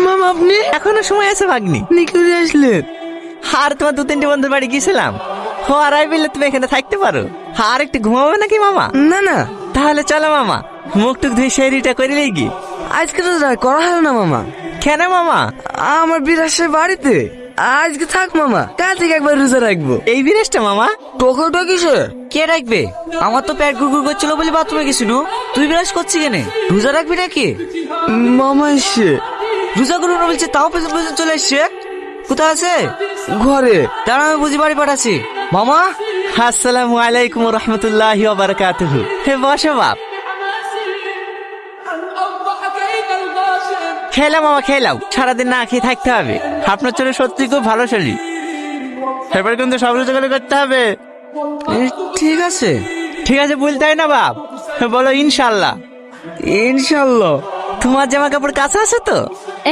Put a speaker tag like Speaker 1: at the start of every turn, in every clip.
Speaker 1: মামা আপনি
Speaker 2: এখনো সময় আছে ভাগ্নি।
Speaker 1: নিকুরে আসলেন?
Speaker 2: আর তোমার 2-3টে বন্ধুর বাড়ি গিয়েছিলাম। ও আর আই বললে তুমি এখানে থাকতে পারো। আর একটু ঘুমাবে নাকি মামা?
Speaker 1: না না,
Speaker 2: তাহলে চলো মামা, মুখ টুক ধুয়ে সেরিটা করে কি।
Speaker 1: আজকে তো করা হলো না মামা।
Speaker 2: কেন মামা?
Speaker 1: আমার বিরাসের বাড়িতে আজকে থাক মামা, কাল থেকে একবার রোজা রাখবো।
Speaker 2: এই বিরেশটা মামা
Speaker 1: টোকোটা কিসে?
Speaker 3: কে রাখবে? আমার তো পেট গুড়গুড় করছিল বলে বাথরুমে গেছিল। তুই বিরাজ করছি কেনে? রোজা রাখবি নাকি?
Speaker 1: মামা এসে
Speaker 3: রোজা করবো না বলছে, তাও পেছন পেছন চলে এসছে। কোথায় আছে?
Speaker 1: ঘরে।
Speaker 3: তারা আমি বুঝি বাড়ি পাঠাচ্ছি। মামা
Speaker 2: আসসালামু আলাইকুম রহমতুল্লাহি ওয়া বারাকাতুহু। হে বসো বাপ। খেলাম মামা খেলাম, সারাদিন না খেয়ে থাকতে হবে। আপনার চলে সত্যি খুব ভালো শরীর, এবার কিন্তু সব রোজগার করতে হবে।
Speaker 1: ঠিক আছে।
Speaker 2: ঠিক আছে বলতে হয় না বাপ, বলো ইনশাল্লাহ।
Speaker 1: ইনশাল্লাহ।
Speaker 2: তোমার জামা কাপড় কাছে আছে তো?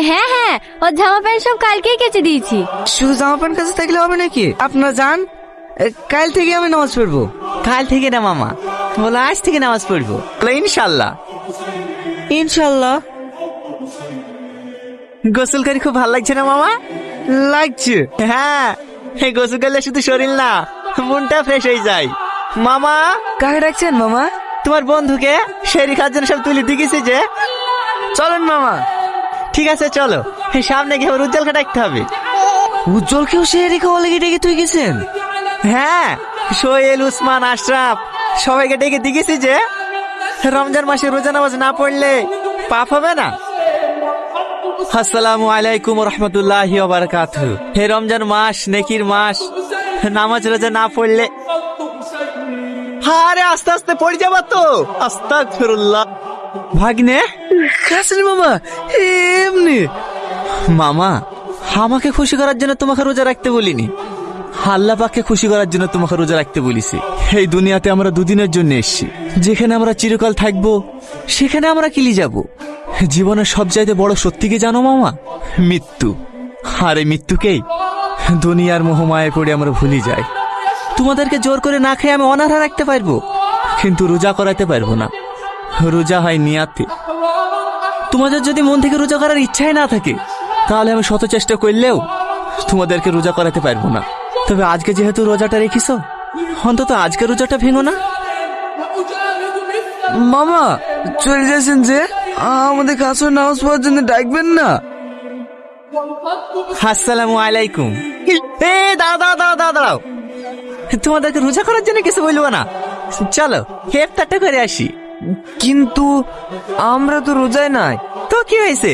Speaker 4: হ্যাঁ হ্যাঁ, ওর জামা প্যান্ট সব কালকেই কেচে দিয়েছি।
Speaker 1: শুধু জামা প্যান্ট কাছে থাকলে হবে নাকি? আপনার যান, কাল থেকে আমি নামাজ পড়বো।
Speaker 2: কাল থেকে না মামা, বলো আজ থেকে নামাজ পড়বো। বলো ইনশাল্লাহ।
Speaker 1: ইনশাল্লাহ।
Speaker 2: গোসল করে খুব ভালো লাগছে না মামা?
Speaker 1: লাগছে।
Speaker 2: হ্যাঁ, এই গোসল করলে শুধু শরীর না, মনটা ফ্রেশ হয়ে যায়। মামা,
Speaker 1: কাকে ডাকছেন মামা?
Speaker 2: তোমার বন্ধুকে শেরি খাওয়ার জন্য সব তুলে দিয়েছি যে।
Speaker 1: চলেন মামা।
Speaker 2: ঠিক আছে চলো, এই সামনে গিয়ে আবার উজ্জ্বলকে ডাকতে হবে।
Speaker 1: উজ্জ্বলকেও সে রেখে বলে ডেকে তুই গেছেন?
Speaker 2: হ্যাঁ, সোহেল, উসমান, আশরাফ সবাইকে ডেকে দিয়েছি যে রমজান মাসে রোজা নামাজ না পড়লে পাপ হবে না। আসসালামু আলাইকুম রহমতুল্লাহি ওয়া বারাকাতুহু। হে রমজান মাস নেকির মাস, নামাজ রোজা না পড়লে। আরে আস্তে আস্তে পড়ে যাবা তো। আস্তাগফিরুল্লাহ। ভাগ্নে
Speaker 1: কাছেন মামা, এমনি।
Speaker 2: মামা, আমাকে খুশি করার জন্য তোমাকে রোজা রাখতে বলিনি, আল্লাহ পাককে খুশি করার জন্য তোমাকে রোজা রাখতে বলিছি। এই দুনিয়াতে আমরা দুদিনের জন্য এসেছি, যেখানে আমরা চিরকাল থাকবো সেখানে আমরা কিলি যাব। জীবনের সবচাইতে বড় সত্যি কি জানো মামা? মৃত্যু। আর এই মৃত্যুকেই দুনিয়ার মোহমায় পড়ে আমরা ভুলে যাই। তোমাদেরকে জোর করে না খেয়ে আমি অনাহার রাখতে পারবো, কিন্তু রোজা করাতে পারবো না। রোজা হয় নিয়াতে। তোমাদের যদি মন থেকে রোজা করার ইচ্ছাই না থাকে, তাহলে আমি শত চেষ্টা করলেও তোমাদেরকে রোজা করাতে পারবো না। তবে আজকে যেহেতু রোজাটা রেখিস, অন্তত আজকে রোজাটা ভেঙো না।
Speaker 1: মামা চলে যাচ্ছেন যে, আমাদের কাছে নামাজ পড়ার জন্য ডাকবেন না?
Speaker 2: আসসালামু আলাইকুম। এ দাঁড়াও দাঁড়াও দাঁড়াও দাঁড়াও, তোমাদেরকে রোজা করার জন্য কিছু বলবো না। চলো ইফতারটা করে আসি।
Speaker 1: কিন্তু আমরা তো রোজায় নাই।
Speaker 2: তো কি হয়েছে?